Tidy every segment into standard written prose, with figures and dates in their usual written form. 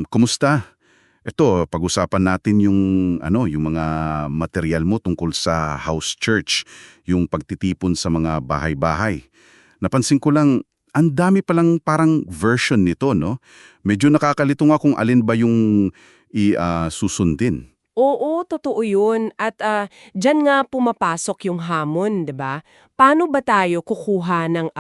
Kumusta? Ito, pag-usapan natin yung yung mga material mo tungkol sa house church, yung pagtitipon sa mga bahay-bahay. Napansin ko lang, ang dami palang parang version nito, no? Medyo nakakalito nga kung alin ba yung susundin. Oo, totoo yun. At dyan nga pumapasok yung hamon, di ba? Paano ba tayo kukuha ng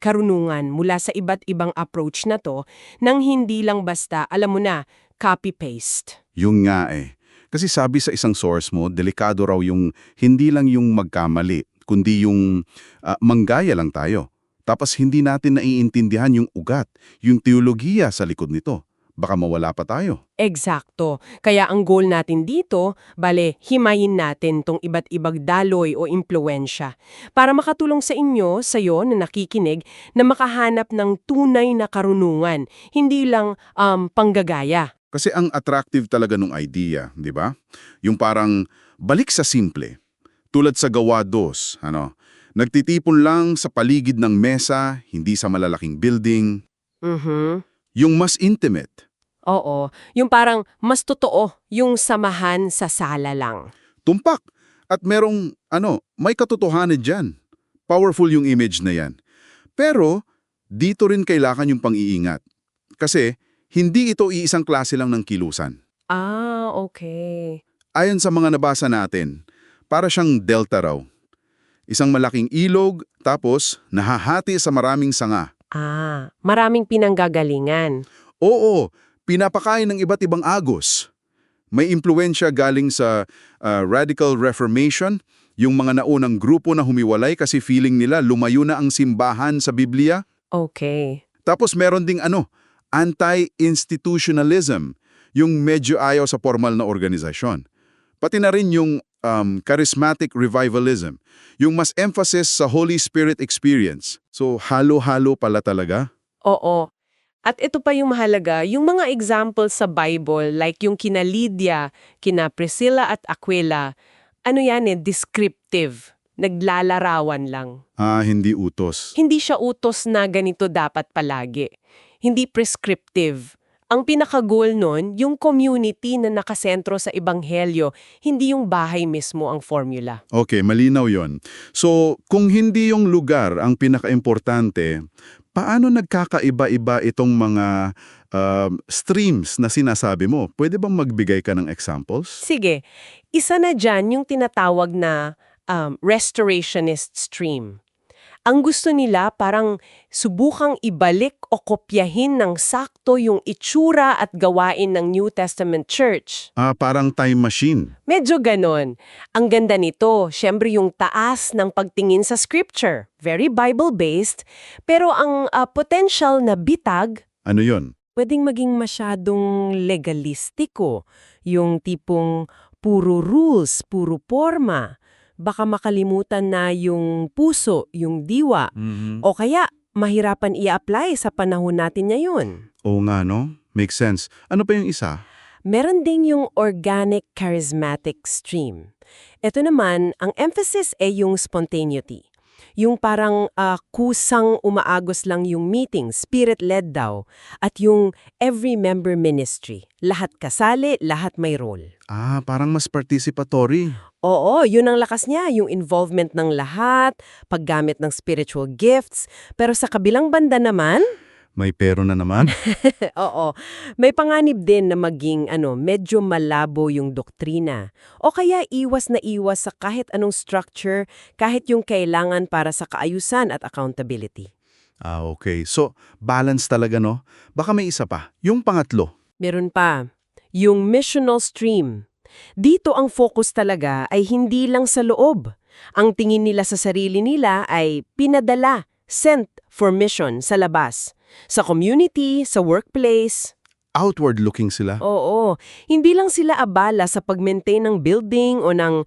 karunungan mula sa iba't ibang approach na to nang hindi lang basta, alam mo na, copy-paste? Yung nga eh. Kasi sabi sa isang source mo, delikado raw yung hindi lang yung magkamali, kundi yung manggaya lang tayo. Tapos hindi natin naiintindihan yung ugat, yung teologiya sa likod nito. Baka mawala pa tayo. Eksakto. Kaya ang goal natin dito, bale, himayin natin tong iba't ibang daloy o impluensya para makatulong sa inyo, sayo na nakikinig, na makahanap ng tunay na karunungan, hindi lang panggagaya. Kasi ang attractive talaga nung idea, di ba? Yung parang balik sa simple. Tulad sa Gawa 2, nagtitipon lang sa paligid ng mesa, hindi sa malalaking building. Mhm. Yung mas intimate. Oo, yung parang mas totoo yung samahan sa sala lang. Tumpak. At merong, may katotohanan dyan. Powerful yung image na yan. Pero, dito rin kailangan yung pang-iingat. Kasi, hindi ito iisang klase lang ng kilusan. Ah, okay. Ayon sa mga nabasa natin, para siyang delta raw. Isang malaking ilog, tapos nahahati sa maraming sanga. Ah, maraming pinanggagalingan. Oo, pinapakain ng iba't ibang agos. May impluensya galing sa Radical Reformation, yung mga naunang grupo na humiwalay kasi feeling nila lumayo na ang simbahan sa Biblia. Okay. Tapos meron ding anti-institutionalism, yung medyo ayaw sa formal na organisasyon. Pati na rin yung charismatic revivalism, yung mas emphasis sa Holy Spirit experience. So halo-halo pala talaga. Oo. At ito pa yung mahalaga, yung mga example sa Bible, like yung kina Lydia, kina Priscilla at Aquila, ano yan descriptive, naglalarawan lang. Hindi utos. Hindi siya utos na ganito dapat palagi. Hindi prescriptive. Ang pinaka-goal nun, yung community na nakasentro sa ebanghelyo, hindi yung bahay mismo ang formula. Okay, malinaw yon. So, kung hindi yung lugar ang pinaka-importante, paano nagkakaiba-iba itong mga streams na sinasabi mo? Pwede bang magbigay ka ng examples? Sige, isa na dyan yung tinatawag na restorationist stream. Ang gusto nila parang subukang ibalik o kopyahin ng sakto yung itsura at gawain ng New Testament Church. Parang time machine. Medyo ganon. Ang ganda nito, syempre yung taas ng pagtingin sa scripture. Very Bible-based. Pero ang potential na bitag, Ano yon? pwedeng maging masyadong legalistiko. Yung tipong puro rules, puro forma. Baka makalimutan na yung puso, yung diwa. O kaya, mahirapan i-apply sa panahon natin ngayon. Oo nga, no? Makes sense. Ano pa yung isa? Meron ding yung organic charismatic stream. Ito naman, ang emphasis ay yung spontaneity. Yung parang kusang umaagos lang yung meeting, spirit-led daw. At yung every member ministry. Lahat kasali, lahat may role. Parang mas participatory. Oo, yun ang lakas niya, yung involvement ng lahat, paggamit ng spiritual gifts. Pero sa kabilang banda naman, May pero na naman. oo, may panganib din na maging medyo malabo yung doktrina. O kaya iwas na iwas sa kahit anong structure, kahit yung kailangan para sa kaayusan at accountability. Okay. So, balance talaga, no? Baka may isa pa. Yung pangatlo. Meron pa, yung missional stream. Dito ang focus talaga ay hindi lang sa loob. Ang tingin nila sa sarili nila ay pinadala, sent for mission sa labas. Sa community, sa workplace. Outward-looking sila. Oo, hindi lang sila abala sa pag-maintain ng building o ng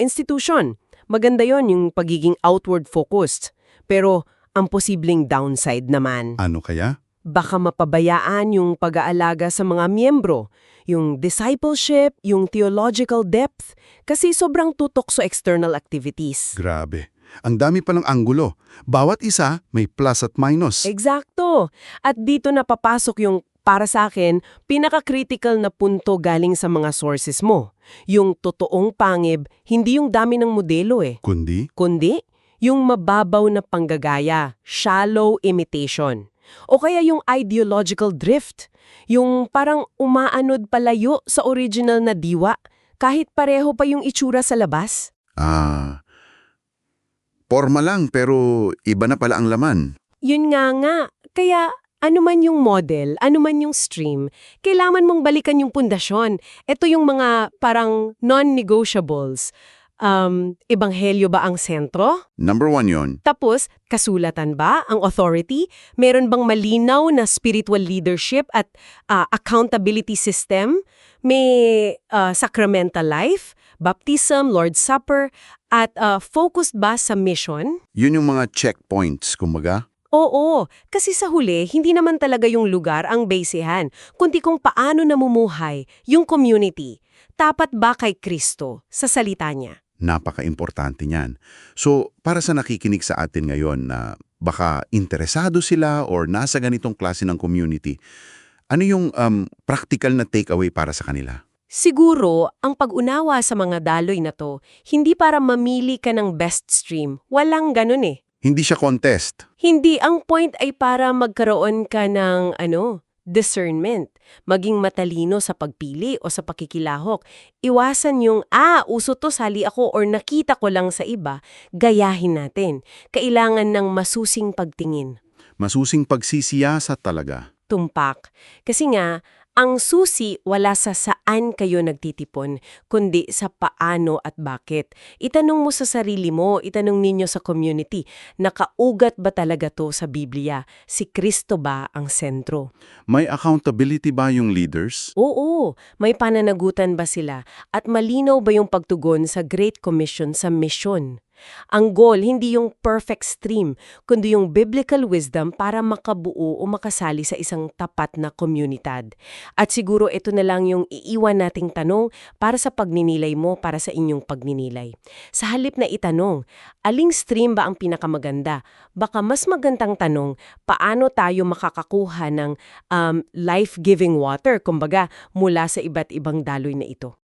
institution. Maganda yon yung pagiging outward-focused. Pero ang posibleng downside naman. Ano kaya? Baka mapabayaan yung pag-aalaga sa mga miyembro, yung discipleship, yung theological depth, kasi sobrang tutok sa external activities. Grabe. Ang dami palang anggulo. Bawat isa may plus at minus. Eksakto. At dito na papasok yung Para sa akin, pinaka-critical na punto galing sa mga sources mo. Yung totoong pangib, hindi yung dami ng modelo kundi yung mababaw na panggagaya, shallow imitation. O kaya yung ideological drift, yung parang umaanod palayo sa original na diwa, kahit pareho pa yung itsura sa labas. Porma lang pero iba na pala ang laman. Yun nga. Kaya ano man yung model, ano man yung stream, kailangan mong balikan yung pundasyon. Ito yung mga parang non-negotiables. Ebanghelyo ba ang sentro? Number 1 yon. Tapos, kasulatan ba ang authority? Meron bang malinaw na spiritual leadership at accountability system? May sacramental life, baptism, Lord's Supper, at focused ba sa mission? Yun yung mga checkpoints, kumbaga. Oo, kasi sa huli, hindi naman talaga yung lugar ang basehan, kundi kung paano namumuhay yung community. Tapat ba kay Kristo sa salita niya? Napaka-importante niyan. So, para sa nakikinig sa atin ngayon na baka interesado sila or nasa ganitong klase ng community, ano yung practical na takeaway para sa kanila? Siguro, ang pag-unawa sa mga daloy na to, hindi para mamili ka ng best stream. Walang ganun eh. Hindi siya contest. Hindi, ang point ay para magkaroon ka ng discernment. Maging matalino sa pagpili o sa pakikilahok. Iwasan yung, uso to, sali ako or nakita ko lang sa iba, gayahin natin. Kailangan ng masusing pagtingin. Masusing pagsisiyasat talaga. Tumpak. Kasi nga, ang susi wala sa saan kayo nagtitipon, kundi sa paano at bakit. Itanong mo sa sarili mo, itanong ninyo sa community, nakaugat ba talaga to sa Biblia? Si Kristo ba ang sentro? May accountability ba yung leaders? Oo, may pananagutan ba sila? At malinaw ba yung pagtugon sa Great Commission sa mission? Ang goal, hindi yung perfect stream, kundi yung biblical wisdom para makabuo o makasali sa isang tapat na komunidad. At siguro ito na lang yung iiwan nating tanong para sa pagninilay mo, para sa inyong pagninilay. Sa halip na itanong, aling stream ba ang pinakamaganda? Baka mas magandang tanong, paano tayo makakakuha ng life-giving water, kumbaga, mula sa iba't ibang daloy na ito?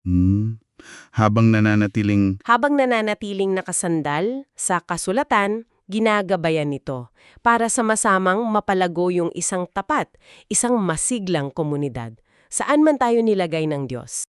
Habang nananatiling nakasandal sa kasulatan, ginagabayan nito para sama-samang mapalago yung isang tapat, isang masiglang komunidad. Saan man tayo nilagay ng Diyos.